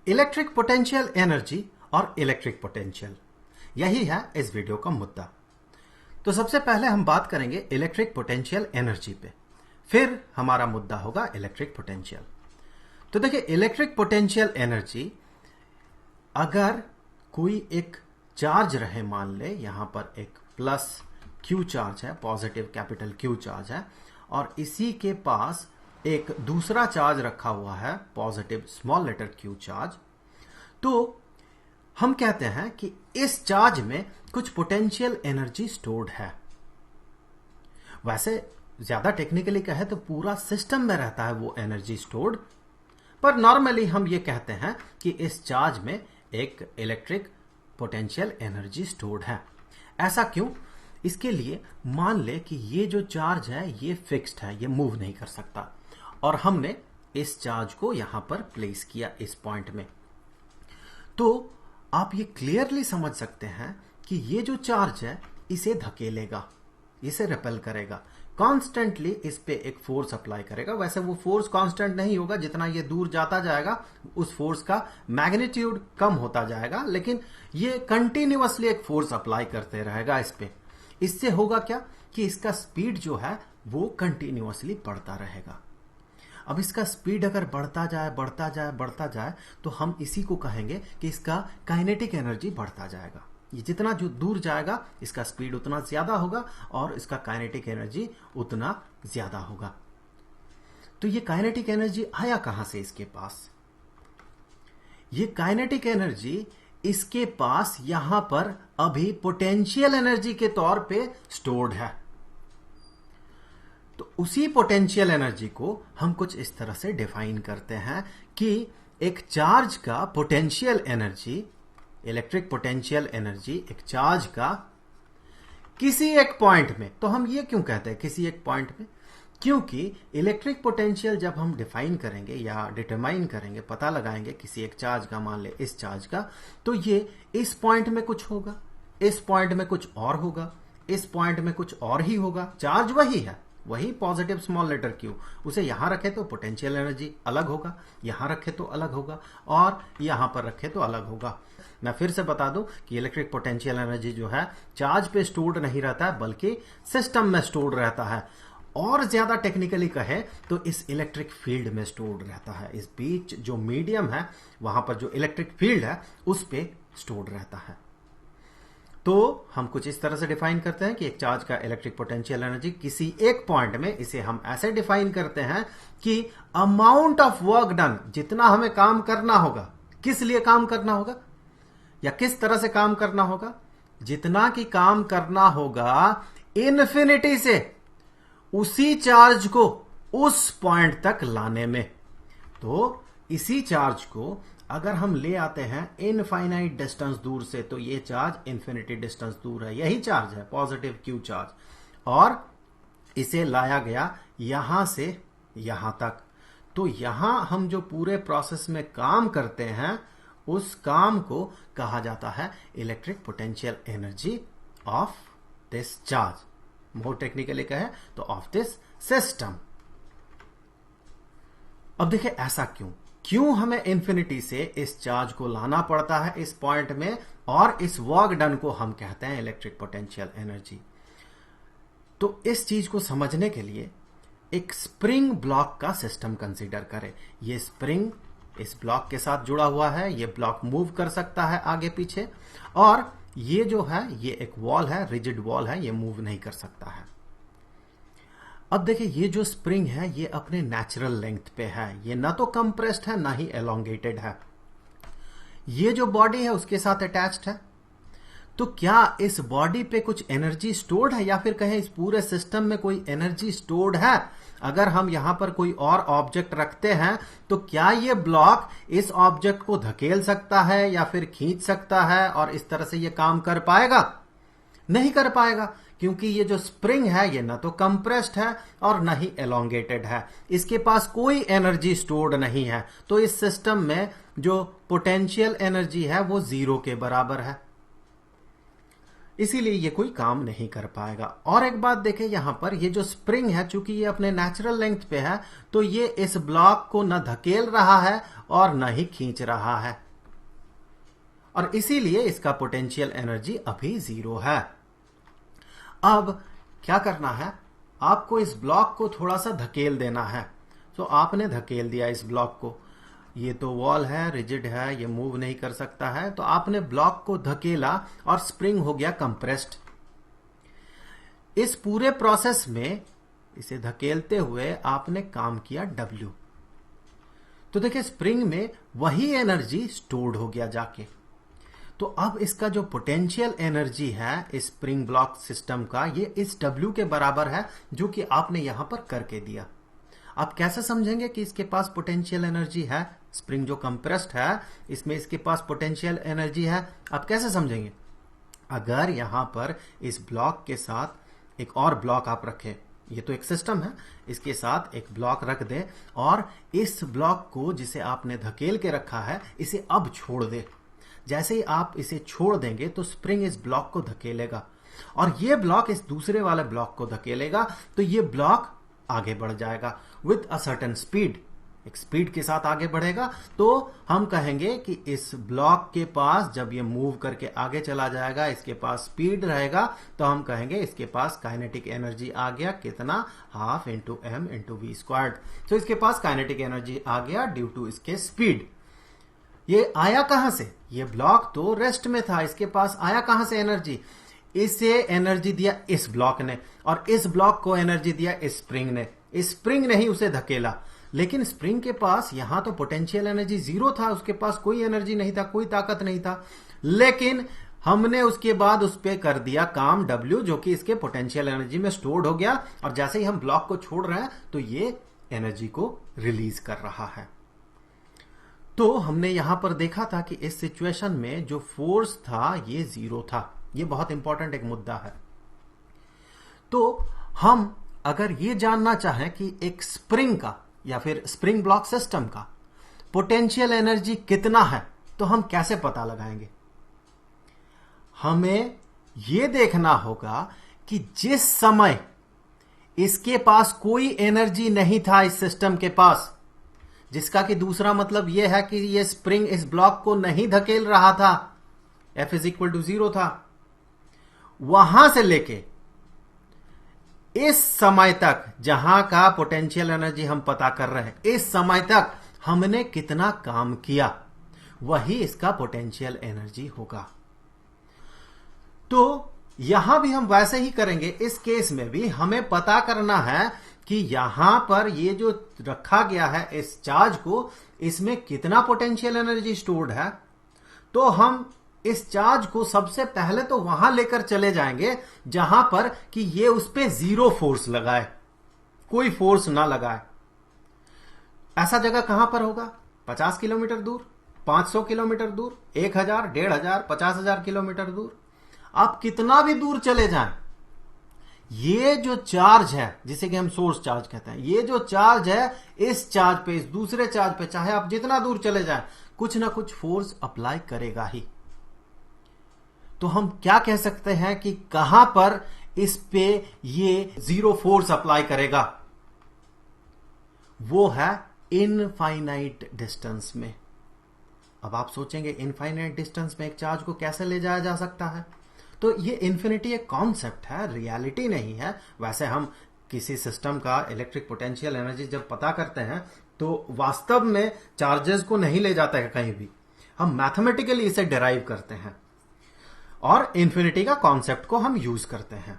Electric potential energy और electric potential, यही है इस वीडियो का मुद्दा। तो सबसे पहले हम बात करेंगे इलेक्ट्रिक पोटेंशियल एनर्जी पे, फिर हमारा मुद्दा होगा इलेक्ट्रिक पोटेंशियल। तो देखिए, इलेक्ट्रिक पोटेंशियल एनर्जी, अगर कोई एक चार्ज रहे, मान ले यहां पर एक प्लस क्यू चार्ज है, पॉजिटिव कैपिटल क्यू चार्ज है, और इसी के पास एक दूसरा चार्ज रखा हुआ है, positive small letter q charge, तो हम कहते हैं कि इस चार्ज में कुछ पोटेंशियल एनर्जी स्टोर्ड है। वैसे ज्यादा टेक्निकली कहे तो पूरा सिस्टम में रहता है वो एनर्जी स्टोर्ड, पर नॉर्मली हम ये कहते हैं कि इस चार्ज में एक इलेक्ट्रिक पोटेंशियल एनर्जी स्टोर्ड है। ऐसा क्यों? इसके लिए मान ले कि ये जो चार्ज है ये फिक्स्ड है, ये मूव नहीं कर सकता, और हमने इस चार्ज को यहां पर प्लेस किया इस पॉइंट में। तो आप ये क्लियरली समझ सकते हैं कि ये जो चार्ज है इसे धकेलेगा, इसे रिपेल करेगा, कॉन्स्टेंटली इस पे एक फोर्स अप्लाई करेगा। वैसे वो फोर्स कांस्टेंट नहीं होगा, जितना ये दूर जाता जाएगा उस फोर्स का मैग्नीट्यूड कम होता जाएगा, लेकिन ये कंटिन्यूअसली एक फोर्स अप्लाई करते रहेगा इस पे। इससे होगा क्या कि इसका स्पीड जो है वो कंटिन्यूअसली बढ़ता रहेगा। अब इसका स्पीड अगर बढ़ता जाए बढ़ता जाए बढ़ता जाए तो हम इसी को कहेंगे कि इसका काइनेटिक एनर्जी बढ़ता जाएगा। ये जितना जो दूर जाएगा इसका स्पीड उतना ज्यादा होगा और इसका काइनेटिक एनर्जी उतना ज्यादा होगा। तो ये काइनेटिक एनर्जी आया कहां से इसके पास? ये काइनेटिक एनर्जी इसके पास यहां पर अभी पोटेंशियल एनर्जी के तौर पे स्टोर्ड है। तो उसी पोटेंशियल एनर्जी को हम कुछ इस तरह से डिफाइन करते हैं कि एक चार्ज का potential energy, electric potential energy एक चार्ज का किसी एक पॉइंट में। तो हम ये क्यों कहते हैं किसी एक पॉइंट में? क्योंकि इलेक्ट्रिक पोटेंशियल जब हम डिफाइन करेंगे या डिटरमाइन करेंगे, पता लगाएंगे किसी एक चार्ज का, मान ले इस चार्ज का, तो ये इस पॉइंट में कुछ होगा, इस पॉइंट में कुछ और होगा, इस पॉइंट में कुछ और ही होगा। चार्ज वही है, वही पॉजिटिव स्मॉल लेटर क्यू, उसे यहां रखे तो पोटेंशियल एनर्जी अलग होगा, यहां रखे तो अलग होगा, और यहां पर रखे तो अलग होगा। मैं फिर से बता दूं कि इलेक्ट्रिक पोटेंशियल एनर्जी जो है चार्ज पे स्टोर्ड नहीं रहता है, बल्कि सिस्टम में स्टोर्ड रहता है, और ज्यादा टेक्निकली कहे तो इस इलेक्ट्रिक फील्ड में स्टोर्ड रहता है। इस बीच जो मीडियम है वहां पर जो इलेक्ट्रिक फील्ड है उस पे स्टोर्ड रहता है। तो हम कुछ इस तरह से डिफाइन करते हैं कि एक चार्ज का इलेक्ट्रिक पोटेंशियल एनर्जी किसी एक पॉइंट में, इसे हम ऐसे डिफाइन करते हैं कि अमाउंट ऑफ वर्क डन, जितना हमें काम करना होगा, किस लिए काम करना होगा या किस तरह से काम करना होगा, जितना की काम करना होगा इन्फिनिटी से उसी चार्ज को उस पॉइंट तक लाने में। तो इसी चार्ज को अगर हम ले आते हैं इनफाइनाइट डिस्टेंस दूर से, तो ये चार्ज इन्फिनिटी डिस्टेंस दूर है, यही चार्ज है पॉजिटिव क्यू चार्ज, और इसे लाया गया यहां से यहां तक। तो यहां हम जो पूरे प्रोसेस में काम करते हैं उस काम को कहा जाता है electric potential energy of this charge. More technically कहे तो ऑफ दिस सिस्टम। अब देखिए, ऐसा क्यों हमें इंफिनिटी से इस चार्ज को लाना पड़ता है इस पॉइंट में, और इस वर्क डन को हम कहते हैं इलेक्ट्रिक पोटेंशियल एनर्जी। तो इस चीज को समझने के लिए एक स्प्रिंग ब्लॉक का सिस्टम कंसीडर करें। ये स्प्रिंग इस ब्लॉक के साथ जुड़ा हुआ है, ये ब्लॉक मूव कर सकता है आगे पीछे, और ये जो है ये एक वॉल है, रिजिड वॉल है, ये मूव नहीं कर सकता है। अब देखिए, ये जो स्प्रिंग है ये अपने नेचुरल लेंथ पे है, ये ना तो कंप्रेस्ड है ना ही एलोंगेटेड है। ये जो बॉडी है उसके साथ अटैच्ड है। तो क्या इस बॉडी पे कुछ एनर्जी स्टोर्ड है, या फिर कहें इस पूरे सिस्टम में कोई एनर्जी स्टोर्ड है? अगर हम यहां पर कोई और ऑब्जेक्ट रखते हैं तो क्या ये ब्लॉक इस ऑब्जेक्ट को धकेल सकता है या फिर खींच सकता है और इस तरह से ये काम कर पाएगा? नहीं कर पाएगा, क्योंकि ये जो स्प्रिंग है ये ना तो कंप्रेस्ड है और ना ही एलोंगेटेड है, इसके पास कोई एनर्जी स्टोर्ड नहीं है। तो इस सिस्टम में जो पोटेंशियल एनर्जी है वो जीरो के बराबर है। इसीलिए ये कोई काम नहीं कर पाएगा। और एक बात देखें, यहां पर ये जो स्प्रिंग है, चूंकि ये अपने नेचुरल लेंथ पे है, तो ये इस ब्लॉक को न धकेल रहा है और न ही खींच रहा है, और इसीलिए इसका पोटेंशियल एनर्जी अभी 0 है। अब क्या करना है, आपको इस ब्लॉक को थोड़ा सा धकेल देना है। तो आपने धकेल दिया इस ब्लॉक को, ये तो वॉल है, रिजिड है, ये मूव नहीं कर सकता है, तो आपने ब्लॉक को धकेला और स्प्रिंग हो गया कंप्रेस्ड। इस पूरे प्रोसेस में इसे धकेलते हुए आपने काम किया W। तो देखिए स्प्रिंग में वही एनर्जी स्टोर्ड हो गया जाके। तो अब इसका जो पोटेंशियल एनर्जी है इस स्प्रिंग ब्लॉक सिस्टम का, ये इस W के बराबर है जो कि आपने यहां पर करके दिया। आप कैसे समझेंगे कि इसके पास पोटेंशियल एनर्जी है? स्प्रिंग जो कंप्रेस्ड है इसमें इसके पास पोटेंशियल एनर्जी है, आप कैसे समझेंगे? अगर यहां पर इस ब्लॉक के साथ एक और ब्लॉक आप रखें, ये तो एक सिस्टम है, इसके साथ एक ब्लॉक रख दें और इस ब्लॉक को जिसे आपने धकेल के रखा है इसे अब छोड़ दे। जैसे ही आप इसे छोड़ देंगे तो स्प्रिंग इस ब्लॉक को धकेलेगा और ये ब्लॉक इस दूसरे वाले ब्लॉक को धकेलेगा, तो ये ब्लॉक आगे बढ़ जाएगा विथ अ सर्टेन स्पीड, एक स्पीड के साथ आगे बढ़ेगा। तो हम कहेंगे कि इस ब्लॉक के पास जब ये मूव करके आगे चला जाएगा, इसके पास स्पीड रहेगा, तो हम कहेंगे इसके पास काइनेटिक एनर्जी आ गया, कितना? Half into m into v squared. तो इसके पास काइनेटिक एनर्जी आ गया ड्यू टू इसके स्पीड। ये आया कहां से? ये ब्लॉक तो रेस्ट में था, इसके पास आया कहां से एनर्जी? इसे एनर्जी दिया इस ब्लॉक ने और इस ब्लॉक को एनर्जी दिया इस स्प्रिंग ने। इस स्प्रिंग ने ही उसे धकेला, लेकिन स्प्रिंग के पास यहां तो पोटेंशियल एनर्जी 0 था, उसके पास कोई एनर्जी नहीं था, कोई ताकत नहीं था, लेकिन हमने उसके बाद उस पर कर दिया काम W, जो कि इसके पोटेंशियल एनर्जी में स्टोर्ड हो गया, और जैसे ही हम ब्लॉक को छोड़ रहे हैं तो ये एनर्जी को रिलीज कर रहा है। तो हमने यहां पर देखा था कि इस सिचुएशन में जो फोर्स था ये 0 था। ये बहुत इंपॉर्टेंट एक मुद्दा है। तो हम अगर ये जानना चाहें कि एक स्प्रिंग का या फिर स्प्रिंग ब्लॉक सिस्टम का पोटेंशियल एनर्जी कितना है, तो हम कैसे पता लगाएंगे? हमें यह देखना होगा कि जिस समय इसके पास कोई एनर्जी नहीं था इस सिस्टम के पास, जिसका कि दूसरा मतलब यह है कि यह स्प्रिंग इस ब्लॉक को नहीं धकेल रहा था, F इज इक्वल टू 0 था, वहां से लेके इस समय तक जहां का पोटेंशियल एनर्जी हम पता कर रहे हैं, इस समय तक हमने कितना काम किया, वही इसका पोटेंशियल एनर्जी होगा। तो यहां भी हम वैसे ही करेंगे। इस केस में भी हमें पता करना है कि यहां पर ये जो रखा गया है इस चार्ज को, इसमें कितना पोटेंशियल एनर्जी स्टोर्ड है। तो हम इस चार्ज को सबसे पहले तो वहां लेकर चले जाएंगे जहां पर कि ये उस पे 0 फोर्स लगाए, कोई फोर्स ना लगाए। ऐसा जगह कहां पर होगा? 50 किलोमीटर दूर, 500 किलोमीटर दूर, 1000, 1500, 50,000 किलोमीटर दूर। आप कितना भी दूर चले जाएं, ये जो चार्ज है जिसे कि हम सोर्स चार्ज कहते हैं, ये जो चार्ज है इस चार्ज पे, इस दूसरे चार्ज पे, चाहे आप जितना दूर चले जाएं, कुछ ना कुछ फोर्स अप्लाई करेगा ही। तो हम क्या कह सकते हैं कि कहां पर इस पे ये 0 फोर्स अप्लाई करेगा? वो है इनफाइनाइट डिस्टेंस में। अब आप सोचेंगे इनफाइनाइट डिस्टेंस में एक चार्ज को कैसे ले जाया जा सकता है? तो ये इन्फिनिटी एक कॉन्सेप्ट है, रियलिटी नहीं है। वैसे हम किसी सिस्टम का इलेक्ट्रिक पोटेंशियल एनर्जी जब पता करते हैं तो वास्तव में चार्जेस को नहीं ले जाता है कहीं भी, हम मैथमेटिकली इसे डिराइव करते हैं और इन्फिनिटी का कॉन्सेप्ट को हम यूज करते हैं।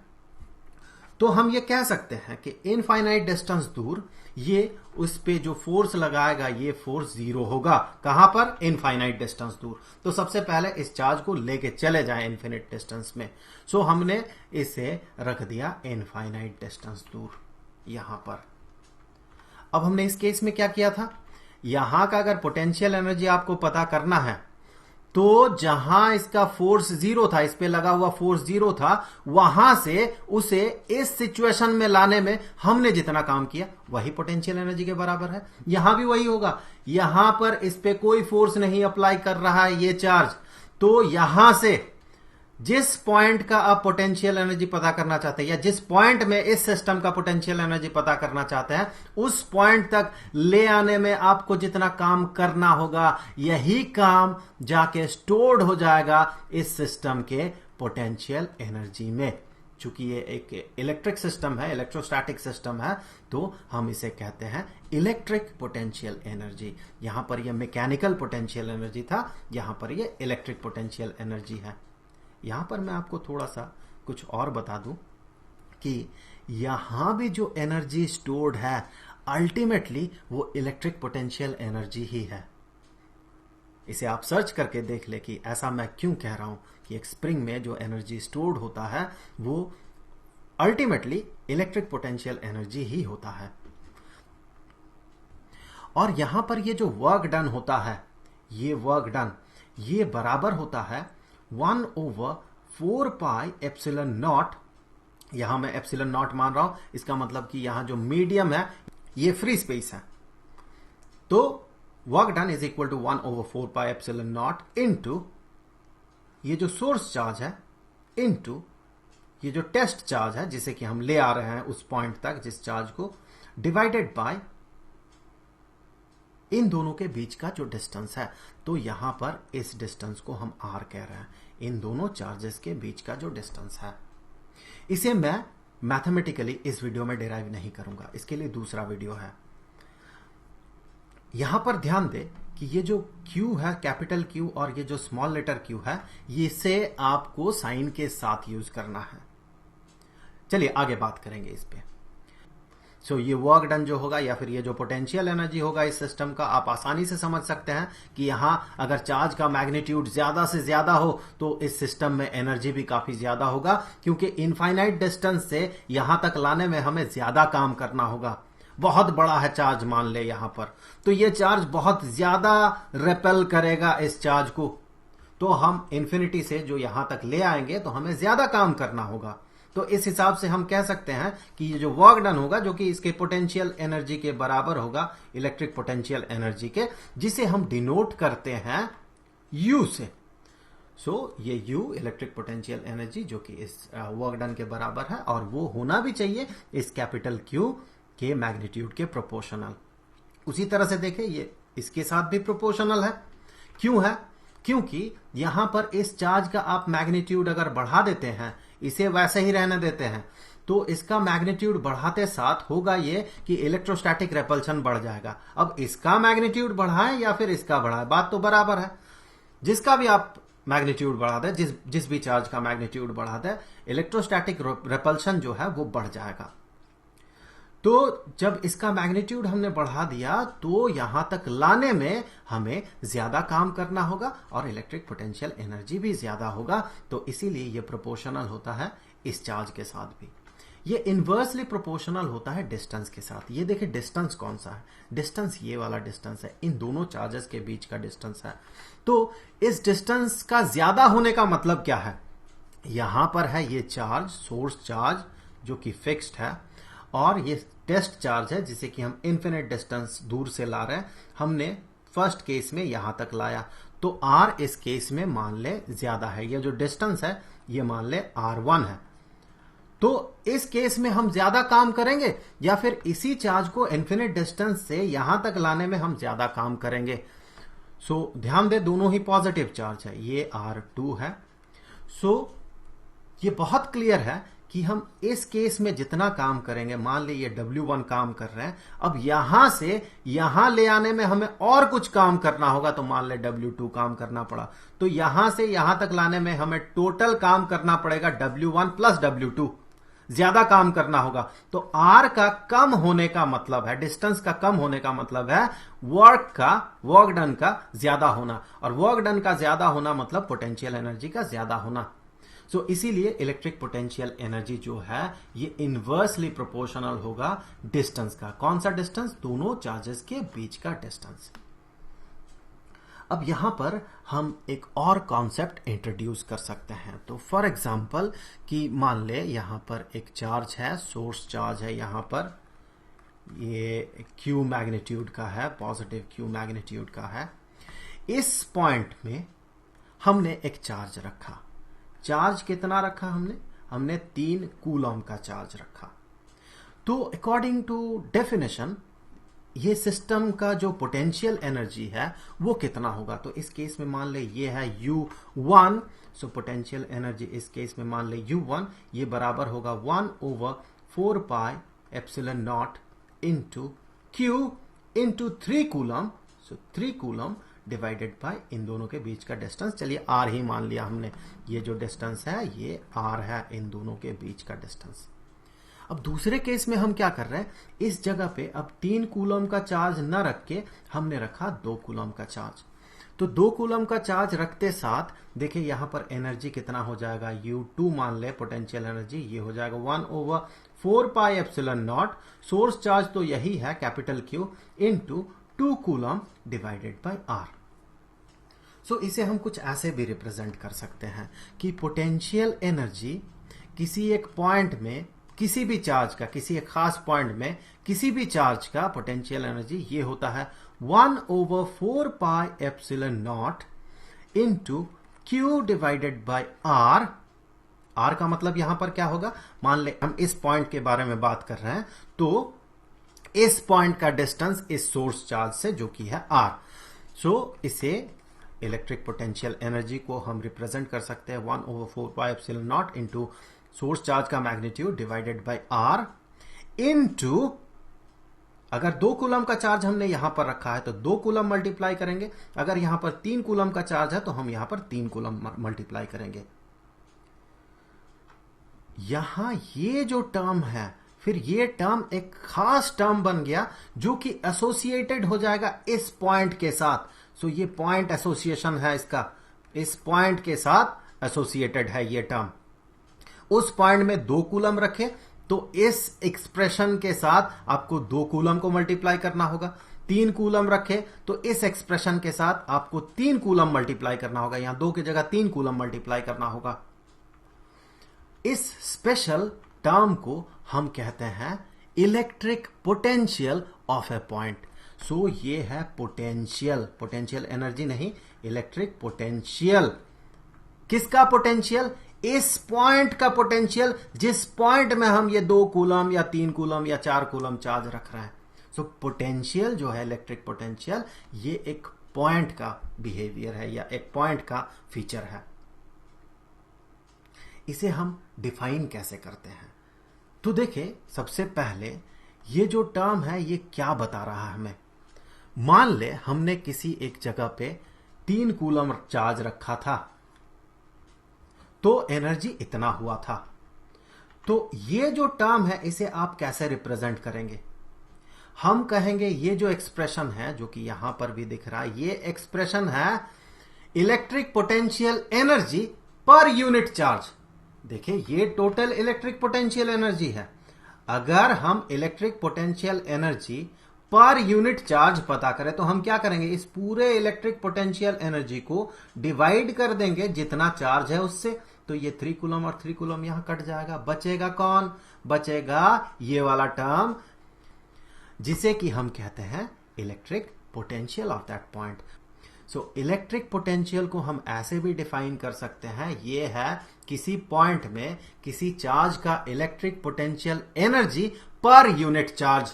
तो हम ये कह सकते हैं कि इनफाइनाइट डिस्टेंस दूर ये उस पे जो फोर्स लगाएगा ये फोर्स 0 होगा। कहां पर? इनफाइनाइट डिस्टेंस दूर। तो सबसे पहले इस चार्ज को लेके चले जाएं इनफिनिट डिस्टेंस में। सो हमने इसे रख दिया इनफाइनाइट डिस्टेंस दूर यहां पर। अब हमने इस केस में क्या किया था? यहां का अगर पोटेंशियल एनर्जी आपको पता करना है तो जहां इसका फोर्स 0 था, इस पे लगा हुआ फोर्स 0 था, वहां से उसे इस सिचुएशन में लाने में हमने जितना काम किया वही पोटेंशियल एनर्जी के बराबर है। यहां भी वही होगा। यहां पर इस पे कोई फोर्स नहीं अप्लाई कर रहा है ये चार्ज, तो यहां से जिस पॉइंट का आप पोटेंशियल एनर्जी पता करना चाहते हैं या जिस पॉइंट में इस सिस्टम का पोटेंशियल एनर्जी पता करना चाहते हैं, उस पॉइंट तक ले आने में आपको जितना काम करना होगा, यही काम जाके स्टोर्ड हो जाएगा इस सिस्टम के पोटेंशियल एनर्जी में। चूंकि ये एक इलेक्ट्रिक सिस्टम है, इलेक्ट्रोस्टैटिक सिस्टम है, तो हम इसे कहते हैं इलेक्ट्रिक पोटेंशियल एनर्जी। यहां पर यह मैकेनिकल पोटेंशियल एनर्जी था, यहां पर यह इलेक्ट्रिक पोटेंशियल एनर्जी है। यहां पर मैं आपको थोड़ा सा कुछ और बता दूं कि यहां भी जो एनर्जी स्टोर्ड है, अल्टीमेटली वो इलेक्ट्रिक पोटेंशियल एनर्जी ही है। इसे आप सर्च करके देख ले कि ऐसा मैं क्यों कह रहा हूं कि एक स्प्रिंग में जो एनर्जी स्टोर्ड होता है वो अल्टीमेटली इलेक्ट्रिक पोटेंशियल एनर्जी ही होता है। और यहां पर ये जो वर्क डन होता है, ये वर्क डन ये बराबर होता है 1/4 पाई एप्सिलॉन नॉट। यहां मैं एप्सिलॉन नॉट मान रहा हूं, इसका मतलब कि यहां जो मीडियम है ये फ्री स्पेस है, तो work done is equal to 1/4 pi epsilon not into ये जो सोर्स चार्ज है इंटू ये जो टेस्ट चार्ज है जिसे कि हम ले आ रहे हैं उस पॉइंट तक, जिस चार्ज को, डिवाइडेड बाय इन दोनों के बीच का जो डिस्टेंस है। तो यहां पर इस डिस्टेंस को हम आर कह रहे हैं, इन दोनों चार्जेस के बीच का जो डिस्टेंस है। इसे मैं मैथमेटिकली इस वीडियो में डिराइव नहीं करूंगा, इसके लिए दूसरा वीडियो है। यहां पर ध्यान दे कि ये जो Q है, कैपिटल Q, और ये जो स्मॉल लेटर Q है, इसे आपको साइन के साथ यूज करना है। चलिए आगे बात करेंगे इस पे। सो ये वर्क डन जो होगा या फिर ये जो पोटेंशियल एनर्जी होगा इस सिस्टम का, आप आसानी से समझ सकते हैं कि यहां अगर चार्ज का मैग्नीट्यूड ज्यादा से ज्यादा हो तो इस सिस्टम में एनर्जी भी काफी ज्यादा होगा, क्योंकि इनफाइनाइट डिस्टेंस से यहां तक लाने में हमें ज्यादा काम करना होगा। बहुत बड़ा है चार्ज मान ले यहां पर, तो ये चार्ज बहुत ज्यादा रिपेल करेगा इस चार्ज को, तो हम इंफिनिटी से जो यहां तक ले आएंगे तो हमें ज्यादा काम करना होगा। तो इस हिसाब से हम कह सकते हैं कि ये जो वर्क डन होगा, जो कि इसके पोटेंशियल एनर्जी के बराबर होगा, इलेक्ट्रिक पोटेंशियल एनर्जी के, जिसे हम डिनोट करते हैं U से। सो ये U इलेक्ट्रिक पोटेंशियल एनर्जी जो कि इस वर्क डन के बराबर है, और वो होना भी चाहिए इस कैपिटल Q के मैग्नीट्यूड के प्रोपोर्शनल। उसी तरह से देखें, ये इसके साथ भी प्रोपोर्शनल है। क्यों है? क्योंकि यहां पर इस चार्ज का आप मैग्नीट्यूड अगर बढ़ा देते हैं, इसे वैसे ही रहने देते हैं, तो इसका मैग्नीट्यूड बढ़ाते साथ होगा ये कि इलेक्ट्रोस्टैटिक रेपल्शन बढ़ जाएगा। अब इसका मैग्नीट्यूड बढ़ाएं या फिर इसका बढ़ाएं, बात तो बराबर है। जिसका भी आप मैग्नीट्यूड बढ़ा दें, जिस भी चार्ज का मैग्नीट्यूड बढ़ा दें, इलेक्ट्रोस्टैटिक रेपल्शन जो है वो बढ़ जाएगा। तो जब इसका मैग्नीट्यूड हमने बढ़ा दिया तो यहां तक लाने में हमें ज्यादा काम करना होगा और इलेक्ट्रिक पोटेंशियल एनर्जी भी ज्यादा होगा। तो इसीलिए यह प्रोपोर्शनल होता है इस चार्ज के साथ भी। ये इनवर्सली प्रोपोर्शनल होता है डिस्टेंस के साथ। ये देखिए डिस्टेंस कौन सा है, डिस्टेंस ये वाला डिस्टेंस है, इन दोनों चार्जेस के बीच का डिस्टेंस है। तो इस डिस्टेंस का ज्यादा होने का मतलब क्या है? यहां पर है ये चार्ज, सोर्स चार्ज जो कि फिक्स्ड है, और ये टेस्ट चार्ज है जिसे कि हम इन्फिनिट डिस्टेंस दूर से ला रहे हैं। हमने फर्स्ट केस में यहां तक लाया, तो R इस केस में मान ले ज्यादा है। ये जो डिस्टेंस है ये मान ले R1 है। तो इस केस में हम ज्यादा काम करेंगे या फिर इसी चार्ज को इन्फिनिट डिस्टेंस से यहां तक लाने में हम ज्यादा काम करेंगे? सो ध्यान दे, दोनों ही पॉजिटिव चार्ज है, ये R2 है। सो ये बहुत क्लियर है कि हम इस केस में जितना काम करेंगे, मान लीजिए W1 काम कर रहे हैं, अब यहां से यहां ले आने में हमें और कुछ काम करना होगा, तो मान ले W2 काम करना पड़ा, तो यहां से यहां तक लाने में हमें टोटल काम करना पड़ेगा W1 प्लस W2, ज्यादा काम करना होगा। तो R का कम होने का मतलब है, डिस्टेंस का कम होने का मतलब है वर्क डन का ज्यादा होना, और वर्क डन का ज्यादा होना मतलब पोटेंशियल एनर्जी का ज्यादा होना। सो इसीलिए इलेक्ट्रिक पोटेंशियल एनर्जी जो है ये इनवर्सली प्रोपोर्शनल होगा डिस्टेंस का। कौन सा डिस्टेंस? दोनों चार्जेस के बीच का डिस्टेंस। अब यहां पर हम एक और कॉन्सेप्ट इंट्रोड्यूस कर सकते हैं। तो फॉर एग्जांपल कि मान ले यहां पर एक चार्ज है, सोर्स चार्ज है, यहां पर ये Q मैग्नीट्यूड का है, पॉजिटिव Q मैग्नीट्यूड का है। इस पॉइंट में हमने एक चार्ज रखा, चार्ज कितना रखा हमने 3 कूलम का चार्ज रखा। तो अकॉर्डिंग टू डेफिनेशन ये सिस्टम का जो पोटेंशियल एनर्जी है वो कितना होगा। तो इस केस में मान ले ये है U1, सो पोटेंशियल एनर्जी इस केस में मान ले U1, ये बराबर होगा 1/4 pi epsilon not into Q into 3 coulomb, so 3 coulomb divided by इन दोनों के बीच का डिस्टेंस। चलिए R ही मान लिया हमने, ये जो डिस्टेंस है ये R है इन दोनों के बीच का डिस्टेंस। अब दूसरे केस में हम क्या कर रहे हैं, इस जगह पे अब 3 कूलम का चार्ज न रख के हमने रखा 2 कूलम का चार्ज। तो 2 कूलम का चार्ज रखते साथ देखिए यहां पर एनर्जी कितना हो जाएगा, U2 मान ले पोटेंशियल एनर्जी, ये हो जाएगा 1/4 pi epsilon not, source charge तो यही है capital Q, into 2 coulomb divided by R। सो इसे हम कुछ ऐसे भी रिप्रेजेंट कर सकते हैं कि पोटेंशियल एनर्जी किसी एक पॉइंट में किसी भी चार्ज का, किसी एक खास पॉइंट में किसी भी चार्ज का पोटेंशियल एनर्जी ये होता है 1/4 pi epsilon not into Q divided by R। R का मतलब यहां पर क्या होगा, मान ले हम इस पॉइंट के बारे में बात कर रहे हैं, तो इस पॉइंट का डिस्टेंस इस सोर्स चार्ज से जो कि है R। सो इसे इलेक्ट्रिक पोटेंशियल एनर्जी को हम रिप्रेजेंट कर सकते हैं 1/4 pi epsilon not into source charge का magnitude divided by R into, अगर 2 कूलम का चार्ज हमने यहां पर रखा है तो 2 कूलम मल्टीप्लाई करेंगे, अगर यहां पर 3 कूलम का चार्ज है तो हम यहां पर 3 कूलम मल्टीप्लाई करेंगे। यहां ये जो टर्म है, फिर ये टर्म एक खास टर्म बन गया जो कि एसोसिएटेड हो जाएगा इस पॉइंट के साथ। सो ये पॉइंट एसोसिएशन है इसका, इस पॉइंट के साथ एसोसिएटेड है ये टर्म। उस पॉइंट में 2 कूलम रखे तो इस एक्सप्रेशन के साथ आपको 2 कूलम को मल्टीप्लाई करना होगा। 3 कूलम रखे तो इस एक्सप्रेशन के साथ आपको 3 कूलम मल्टीप्लाई करना होगा, यहां 2 की जगह 3 कूलम मल्टीप्लाई करना होगा। इस स्पेशल टर्म को हम कहते हैं electric potential of a point. So ये है पोटेंशियल, पोटेंशियल एनर्जी नहीं, इलेक्ट्रिक पोटेंशियल। किसका पोटेंशियल, इस पॉइंट का पोटेंशियल जिस पॉइंट में हम ये 2 कूलम या 3 कूलम या 4 कूलम चार्ज रख रहे हैं। सो पोटेंशियल जो है इलेक्ट्रिक पोटेंशियल, ये एक पॉइंट का बिहेवियर है या एक पॉइंट का फीचर है। इसे हम डिफाइन कैसे करते हैं, तो देखिए सबसे पहले ये जो टर्म है ये क्या बता रहा है हमें। मान ले हमने किसी एक जगह पे 3 कूलम चार्ज रखा था तो एनर्जी इतना हुआ था। तो ये जो टर्म है इसे आप कैसे रिप्रेजेंट करेंगे, हम कहेंगे ये जो एक्सप्रेशन है जो कि यहां पर भी दिख रहा है, ये एक्सप्रेशन है electric potential energy per unit charge. देखिए ये टोटल इलेक्ट्रिक पोटेंशियल एनर्जी है। अगर हम electric potential energy per unit charge पता करें तो हम क्या करेंगे, इस पूरे इलेक्ट्रिक पोटेंशियल एनर्जी को डिवाइड कर देंगे जितना चार्ज है उससे। तो ये 3 कूलम और 3 कूलम यहां कट जाएगा, बचेगा कौन, बचेगा ये वाला टर्म जिसे कि हम कहते हैं electric potential of that point. So electric potential को हम ऐसे भी डिफाइन कर सकते हैं, ये है किसी पॉइंट में किसी चार्ज का electric potential energy per unit charge.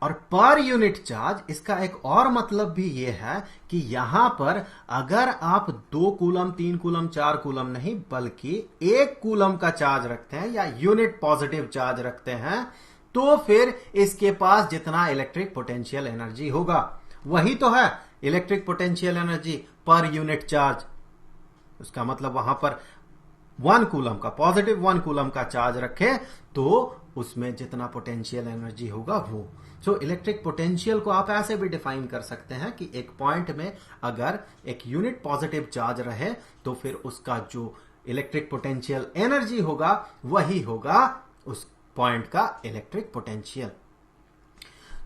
और पर यूनिट चार्ज इसका एक और मतलब भी ये है कि यहां पर अगर आप 2 कूलम 3 कूलम 4 कूलम नहीं बल्कि 1 कूलम का चार्ज रखते हैं या यूनिट पॉजिटिव चार्ज रखते हैं तो फिर इसके पास जितना इलेक्ट्रिक पोटेंशियल एनर्जी होगा वही तो है electric potential energy per unit charge. उसका मतलब वहां पर 1 कूलम का पॉजिटिव 1 कूलम का चार्ज रखे तो उसमें जितना पोटेंशियल एनर्जी होगा वो। सो इलेक्ट्रिक पोटेंशियल को आप ऐसे भी डिफाइन कर सकते हैं कि एक पॉइंट में अगर एक यूनिट पॉजिटिव चार्ज रहे तो फिर उसका जो इलेक्ट्रिक पोटेंशियल एनर्जी होगा वही होगा उस पॉइंट का इलेक्ट्रिक पोटेंशियल।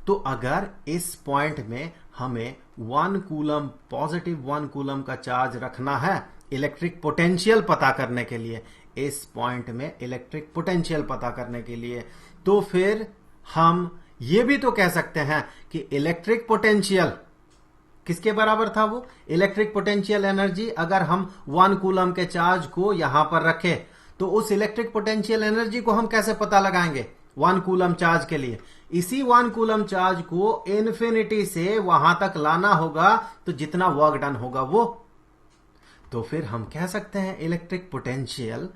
तो अगर इस पॉइंट में हमें 1 कूलम पॉजिटिव 1 कूलम का चार्ज रखना है इलेक्ट्रिक पोटेंशियल पता करने के लिए, इस पॉइंट में इलेक्ट्रिक पोटेंशियल पता करने के लिए, तो फिर हम ये भी तो कह सकते हैं कि इलेक्ट्रिक पोटेंशियल किसके बराबर था वो? इलेक्ट्रिक पोटेंशियल एनर्जी अगर हम 1 कूलम के चार्ज को यहां पर रखें तो उस इलेक्ट्रिक पोटेंशियल एनर्जी को हम कैसे पता लगाएंगे 1 कूलम चार्ज के लिए? इसी 1 कूलम चार्ज को इन्फिनिटी से वहां तक लाना होगा, तो जितना वर्क डन होगा वो। तो फिर हम कह सकते हैं electric potential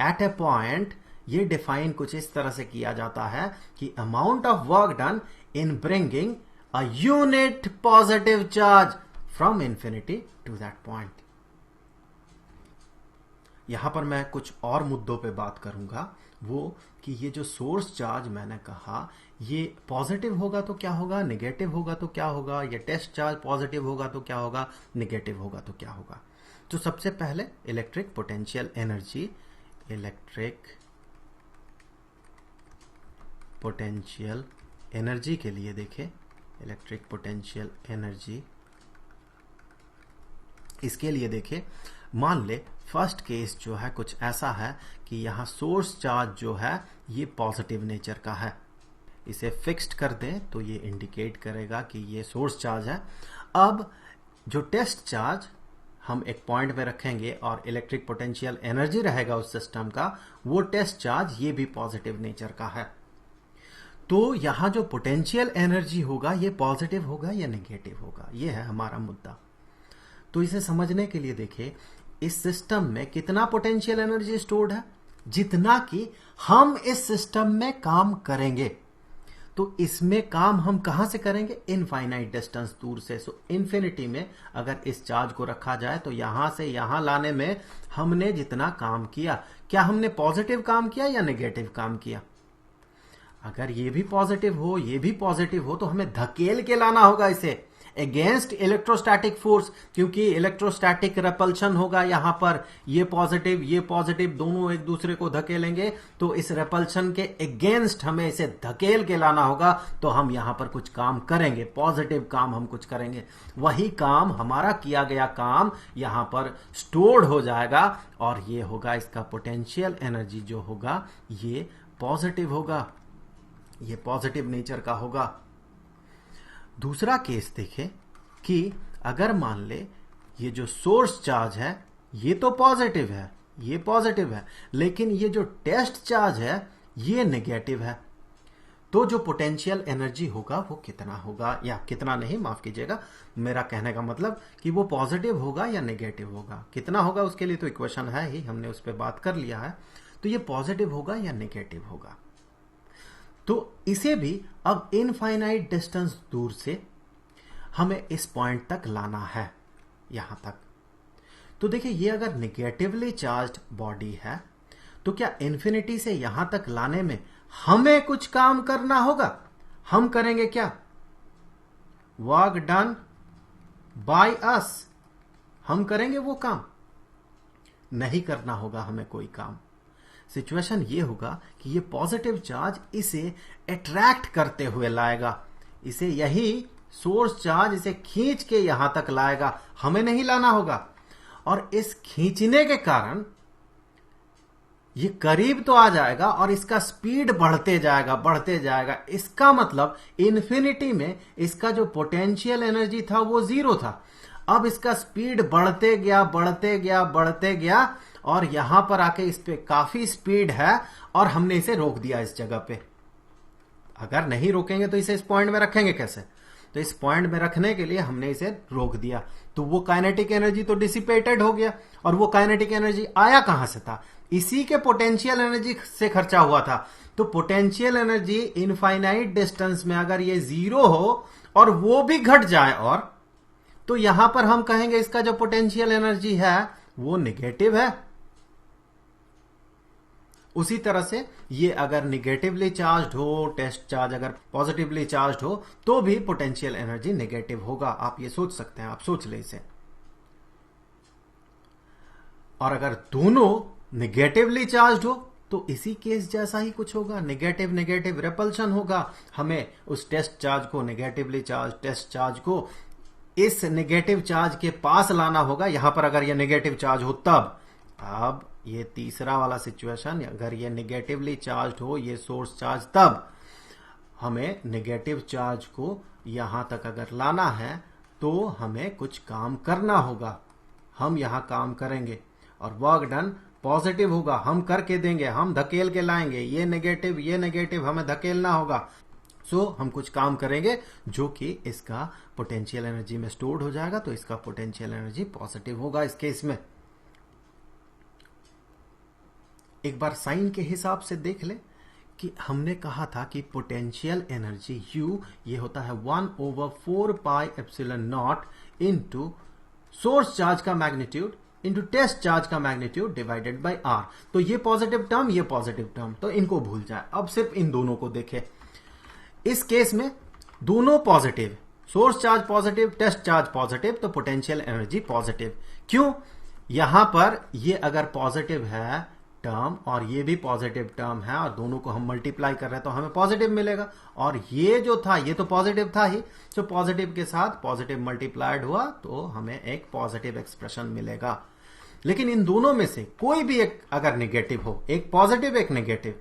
at a point, ये डिफाइन कुछ इस तरह से किया जाता है कि amount of work done in bringing a unit positive charge from infinity to that point. यहां पर मैं कुछ और मुद्दों पे बात करूंगा, वो कि ये जो सोर्स चार्ज मैंने कहा ये पॉजिटिव होगा तो क्या होगा, नेगेटिव होगा तो क्या होगा, ये टेस्ट चार्ज पॉजिटिव होगा तो क्या होगा, नेगेटिव होगा तो क्या होगा। तो सबसे पहले electric potential energy, electric potential energy के लिए देखें, इलेक्ट्रिक पोटेंशियल एनर्जी इसके लिए देखें, मान ले फर्स्ट केस जो है कुछ ऐसा है कि यहां सोर्स चार्ज जो है ये पॉजिटिव नेचर का है। इसे फिक्स्ड कर दें तो ये इंडिकेट करेगा कि ये सोर्स चार्ज है। अब जो टेस्ट चार्ज हम एक पॉइंट में रखेंगे और इलेक्ट्रिक पोटेंशियल एनर्जी रहेगा उस सिस्टम का, वो टेस्ट चार्ज ये भी पॉजिटिव नेचर का है। तो यहां जो पोटेंशियल एनर्जी होगा ये पॉजिटिव होगा या नेगेटिव होगा, ये है हमारा मुद्दा। तो इसे समझने के लिए देखिए, इस सिस्टम में कितना पोटेंशियल एनर्जी स्टोर्ड है, जितना कि हम इस सिस्टम में काम करेंगे। तो इसमें काम हम कहां से करेंगे? इनफाइनाइट डिस्टेंस दूर से। सो इन्फिनिटी में अगर इस चार्ज को रखा जाए तो यहां से यहां लाने में हमने जितना काम किया, क्या हमने पॉजिटिव काम किया या नेगेटिव काम किया? अगर ये भी पॉजिटिव हो ये भी पॉजिटिव हो तो हमें धकेल के लाना होगा इसे अगेंस्ट इलेक्ट्रोस्टैटिक फोर्स, क्योंकि इलेक्ट्रोस्टैटिक रेपल्शन होगा यहां पर। ये पॉजिटिव दोनों एक दूसरे को धकेलेंगे, तो इस रेपल्शन के अगेंस्ट हमें इसे धकेल के लाना होगा। तो हम यहां पर कुछ काम करेंगे, पॉजिटिव काम हम कुछ करेंगे। वही काम, हमारा किया गया काम यहां पर स्टोर्ड हो जाएगा और ये होगा इसका पोटेंशियल एनर्जी जो होगा ये पॉजिटिव होगा, ये पॉजिटिव नेचर का होगा। दूसरा केस देखें कि अगर मान ले ये जो सोर्स चार्ज है ये तो पॉजिटिव है, ये पॉजिटिव है, लेकिन ये जो टेस्ट चार्ज है ये नेगेटिव है, तो जो पोटेंशियल एनर्जी होगा वो कितना होगा, या कितना नहीं, माफ कीजिएगा, मेरा कहने का मतलब कि वो पॉजिटिव होगा या नेगेटिव होगा। कितना होगा उसके लिए तो इक्वेशन है ही, हमने उस पर बात कर लिया है। तो ये पॉजिटिव होगा या नेगेटिव होगा। तो इसे भी अब इनफाइनाइट डिस्टेंस दूर से हमें इस पॉइंट तक लाना है, यहां तक। तो देखिए, ये अगर नेगेटिवली चार्ज्ड बॉडी है तो क्या इन्फिनिटी से यहां तक लाने में हमें कुछ काम करना होगा? हम करेंगे क्या? वर्क डन बाय अस, हम करेंगे वो काम? नहीं करना होगा हमें कोई काम। सिचुएशन ये होगा कि ये पॉजिटिव चार्ज इसे अट्रैक्ट करते हुए लाएगा, इसे यही सोर्स चार्ज इसे खींच के यहां तक लाएगा, हमें नहीं लाना होगा। और इस खींचने के कारण ये करीब तो आ जाएगा और इसका स्पीड बढ़ते जाएगा। इसका मतलब इन्फिनिटी में इसका जो पोटेंशियल एनर्जी था वो 0 था। अब इसका स्पीड बढ़ते गया और यहां पर आके इस पे काफी स्पीड है और हमने इसे रोक दिया इस जगह पे। अगर नहीं रोकेंगे तो इसे इस पॉइंट में रखेंगे कैसे? तो इस पॉइंट में रखने के लिए हमने इसे रोक दिया, तो वो काइनेटिक एनर्जी तो डिसिपेटेड हो गया। और वो काइनेटिक एनर्जी आया कहां से था? इसी के पोटेंशियल एनर्जी से खर्चा हुआ था। तो पोटेंशियल एनर्जी इनफाइनाइट डिस्टेंस में अगर ये 0 हो और वो भी घट जाए, और तो यहां पर हम कहेंगे इसका जो पोटेंशियल एनर्जी है वो नेगेटिव है। उसी तरह से ये अगर निगेटिवली चार्ज्ड हो, टेस्ट चार्ज अगर पॉजिटिवली चार्ज्ड हो, तो भी पोटेंशियल एनर्जी नेगेटिव होगा। आप ये सोच सकते हैं, आप सोच ले इसे। और अगर दोनों निगेटिवली चार्ज्ड हो तो इसी केस जैसा ही कुछ होगा, नेगेटिव नेगेटिव रिपल्शन होगा। हमें उस टेस्ट चार्ज को, नेगेटिवली चार्ज टेस्ट चार्ज को इस नेगेटिव चार्ज के पास लाना होगा, यहां पर अगर ये नेगेटिव चार्ज हो तब। अब ये तीसरा वाला सिचुएशन, अगर ये नेगेटिवली चार्ज हो, ये सोर्स चार्ज, तब हमें नेगेटिव चार्ज को यहां तक अगर लाना है तो हमें कुछ काम करना होगा, हम यहां काम करेंगे और वर्क डन पॉजिटिव होगा, हम करके देंगे, हम धकेल के लाएंगे, ये नेगेटिव हमें धकेलना होगा। सो हम कुछ काम करेंगे जो कि इसका पोटेंशियल एनर्जी में स्टोर्ड हो जाएगा, तो इसका पोटेंशियल एनर्जी पॉजिटिव होगा इस केस में। एक बार साइन के हिसाब से देख ले कि हमने कहा था कि पोटेंशियल एनर्जी U ये होता है 1/4πε0 इंटू सोर्स चार्ज का मैग्नीट्यूड इंटू टेस्ट चार्ज का मैग्नीट्यूड डिवाइडेड बाय R। तो ये पॉजिटिव टर्म, ये पॉजिटिव टर्म, तो इनको भूल जाए। अब सिर्फ इन दोनों को देखें। इस केस में दोनों positive, source charge positive, test charge positive, तो पोटेंशियल एनर्जी पॉजिटिव। क्यों? यहां पर ये अगर पॉजिटिव है टर्म और ये भी पॉजिटिव टर्म है और दोनों को हम मल्टीप्लाई कर रहे हैं तो हमें पॉजिटिव मिलेगा, और ये जो था ये तो पॉजिटिव था ही, तो पॉजिटिव के साथ पॉजिटिव मल्टीप्लाइड हुआ तो हमें एक पॉजिटिव एक्सप्रेशन मिलेगा। लेकिन इन दोनों में से कोई भी एक अगर नेगेटिव हो, एक पॉजिटिव एक नेगेटिव,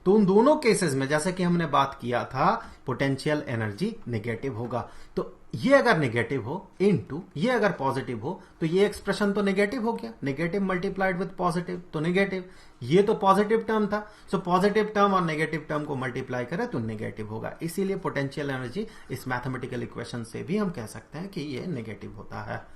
तो उन दोनों केसेस में जैसे कि हमने बात किया था पोटेंशियल एनर्जी नेगेटिव होगा। तो ये अगर नेगेटिव हो इनटू ये अगर पॉजिटिव हो तो ये एक्सप्रेशन तो नेगेटिव हो गया, नेगेटिव मल्टीप्लाइड विद पॉजिटिव तो नेगेटिव, ये तो पॉजिटिव टर्म था, सो पॉजिटिव टर्म और नेगेटिव टर्म को मल्टीप्लाई करें तो नेगेटिव होगा। इसीलिए पोटेंशियल एनर्जी इस मैथमेटिकल इक्वेशन से भी हम कह सकते हैं कि ये नेगेटिव होता है।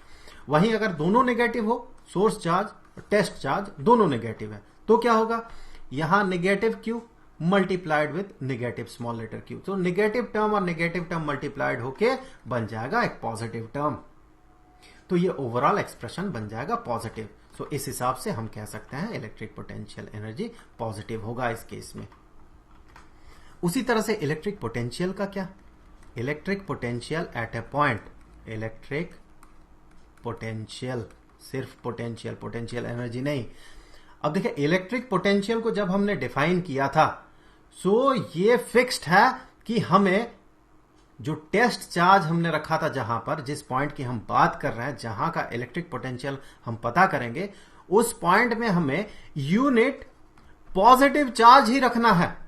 वहीं अगर दोनों नेगेटिव हो, सोर्स चार्ज टेस्ट चार्ज दोनों नेगेटिव है, तो क्या होगा, यहां negative q multiplied with negative small letter q, तो नेगेटिव टर्म और नेगेटिव टर्म मल्टीप्लाइड होके बन जाएगा एक पॉजिटिव टर्म, तो ये ओवरऑल एक्सप्रेशन बन जाएगा पॉजिटिव। सो इस हिसाब से हम कह सकते हैं इलेक्ट्रिक पोटेंशियल एनर्जी पॉजिटिव होगा इस केस में। उसी तरह से इलेक्ट्रिक पोटेंशियल का क्या, electric potential at a point, electric potential, सिर्फ पोटेंशियल, पोटेंशियल एनर्जी नहीं। अब देखिए इलेक्ट्रिक पोटेंशियल को जब हमने डिफाइन किया था, सो ये फिक्स्ड है कि हमें जो टेस्ट चार्ज हमने रखा था, जहां पर जिस पॉइंट की हम बात कर रहे हैं, जहां का इलेक्ट्रिक पोटेंशियल हम पता करेंगे, उस पॉइंट में हमें यूनिट पॉजिटिव चार्ज ही रखना है।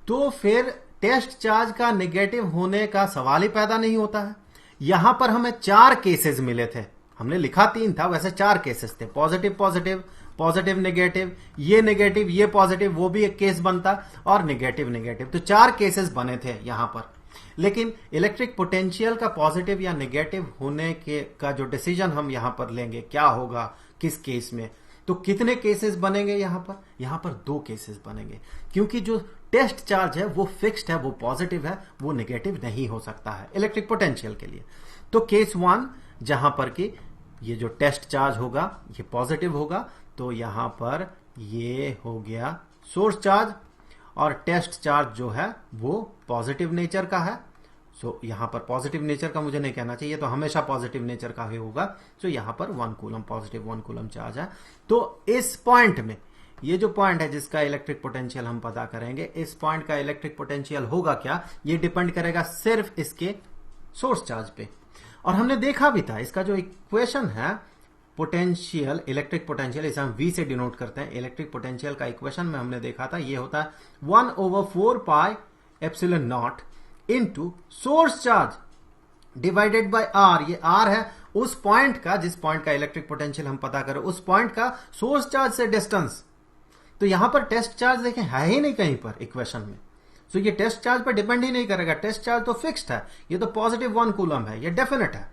तो फिर टेस्ट चार्ज का नेगेटिव होने का सवाल ही पैदा नहीं होता है। यहां पर हमें 4 केसेस मिले थे, हमने लिखा 3 था, वैसे 4 केसेस थे, पॉजिटिव पॉजिटिव, पॉजिटिव नेगेटिव, ये पॉजिटिव, वो भी एक केस बनता, और नेगेटिव नेगेटिव, तो 4 केसेस बने थे यहां पर। लेकिन इलेक्ट्रिक पोटेंशियल का पॉजिटिव या नेगेटिव होने के का जो डिसीजन हम यहां पर लेंगे, क्या होगा किस केस में, तो कितने केसेस बनेंगे यहां पर 2 केसेस बनेंगे, क्योंकि जो टेस्ट चार्ज है वो फिक्स्ड है, वो पॉजिटिव है, वो नेगेटिव नहीं हो सकता है इलेक्ट्रिक पोटेंशियल के लिए। तो केस 1 जहां पर कि ये जो टेस्ट चार्ज होगा ये पॉजिटिव होगा, तो यहां पर ये हो गया सोर्स चार्ज, और टेस्ट चार्ज जो है वो पॉजिटिव नेचर का है। सो यहां पर पॉजिटिव नेचर का मुझे नहीं कहना चाहिए, तो हमेशा पॉजिटिव नेचर का ही होगा। सो यहां पर 1 कूलम पॉजिटिव 1 कूलम चार्ज है। तो इस पॉइंट में, ये जो पॉइंट है जिसका इलेक्ट्रिक पोटेंशियल हम पता करेंगे, इस पॉइंट का इलेक्ट्रिक पोटेंशियल होगा क्या, ये डिपेंड करेगा सिर्फ इसके सोर्स चार्ज पे। और हमने देखा भी था, इसका जो इक्वेशन है पोटेंशियल, इलेक्ट्रिक पोटेंशियल, इसे हम V से डिनोट करते हैं, इलेक्ट्रिक पोटेंशियल का इक्वेशन में हमने देखा था, ये होता है 1/4πε0 into source charge divided by R। ये R है उस पॉइंट का, जिस पॉइंट का इलेक्ट्रिक पोटेंशियल हम पता करें, उस पॉइंट का सोर्स चार्ज से डिस्टेंस। तो यहां पर टेस्ट चार्ज देखें है ही नहीं कहीं पर इक्वेशन में, सो ये टेस्ट चार्ज पर डिपेंड ही नहीं करेगा, टेस्ट चार्ज तो फिक्स्ड है, ये तो पॉजिटिव 1 कूलम है, ये डेफिनेट है।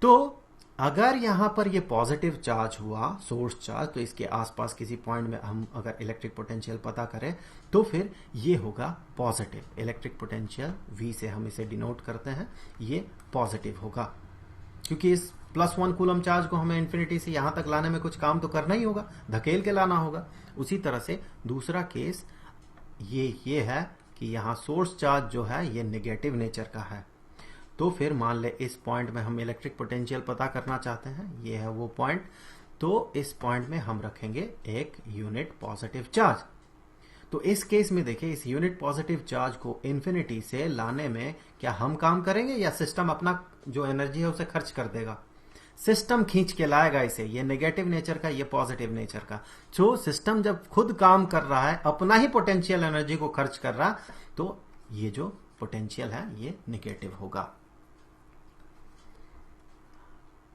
तो अगर यहां पर ये पॉजिटिव चार्ज हुआ सोर्स चार्ज, तो इसके आसपास किसी पॉइंट में हम अगर इलेक्ट्रिक पोटेंशियल पता करें तो फिर ये होगा पॉजिटिव, इलेक्ट्रिक पोटेंशियल V से हम इसे डिनोट करते हैं, ये पॉजिटिव होगा, क्योंकि इस +1 कूलम चार्ज को हमें इन्फिनिटी से यहां तक लाने में कुछ काम तो करना ही होगा, धकेल के लाना होगा। उसी तरह से दूसरा केस ये है कि यहां सोर्स चार्ज जो है ये नेगेटिव नेचर का है, तो फिर मान ले इस पॉइंट में हम इलेक्ट्रिक पोटेंशियल पता करना चाहते हैं, ये है वो पॉइंट, तो इस पॉइंट में हम रखेंगे एक यूनिट पॉजिटिव चार्ज। तो इस केस में देखिए, इस यूनिट पॉजिटिव चार्ज को इन्फिनिटी से लाने में क्या हम काम करेंगे या सिस्टम अपना जो एनर्जी है उसे खर्च कर देगा, सिस्टम खींच के लाएगा इसे, ये नेगेटिव नेचर का, ये पॉजिटिव नेचर का। तो सिस्टम जब खुद काम कर रहा है, अपना ही पोटेंशियल एनर्जी को खर्च कर रहा, तो ये जो पोटेंशियल है ये नेगेटिव होगा।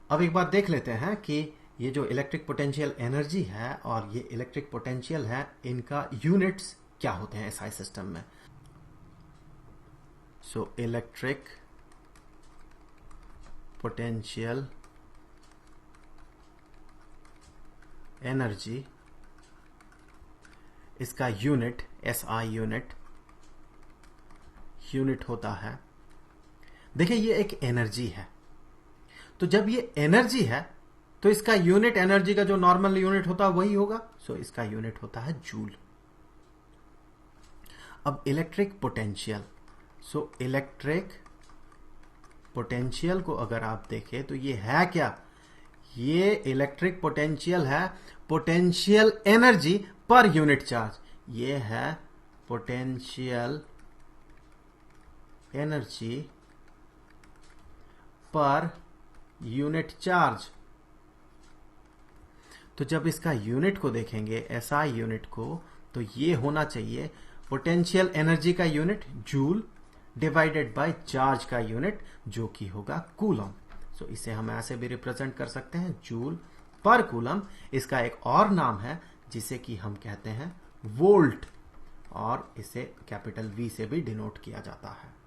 अब एक बार देख लेते हैं कि ये जो इलेक्ट्रिक पोटेंशियल एनर्जी है और ये इलेक्ट्रिक पोटेंशियल है, इनका यूनिट्स क्या होते हैं एसआई सिस्टम में। सो इलेक्ट्रिक पोटेंशियल एनर्जी, इसका यूनिट एसआई यूनिट होता है। देखिए ये एक एनर्जी है, तो जब ये एनर्जी है तो इसका यूनिट एनर्जी का जो नॉर्मल यूनिट होता है वही होगा। सो इसका यूनिट होता है जूल। अब electric potential, so electric potential को अगर आप देखें तो ये है क्या, ये इलेक्ट्रिक पोटेंशियल है potential energy per unit charge. ये है potential energy per unit charge. तो जब इसका यूनिट को देखेंगे एसआई यूनिट को, तो ये होना चाहिए पोटेंशियल एनर्जी का unit joule divided by charge का यूनिट जो कि होगा कूलम। सो इसे हम ऐसे भी रिप्रेजेंट कर सकते हैं जूल पर कूलम। इसका एक और नाम है जिसे कि हम कहते हैं वोल्ट, और इसे कैपिटल वी से भी डिनोट किया जाता है।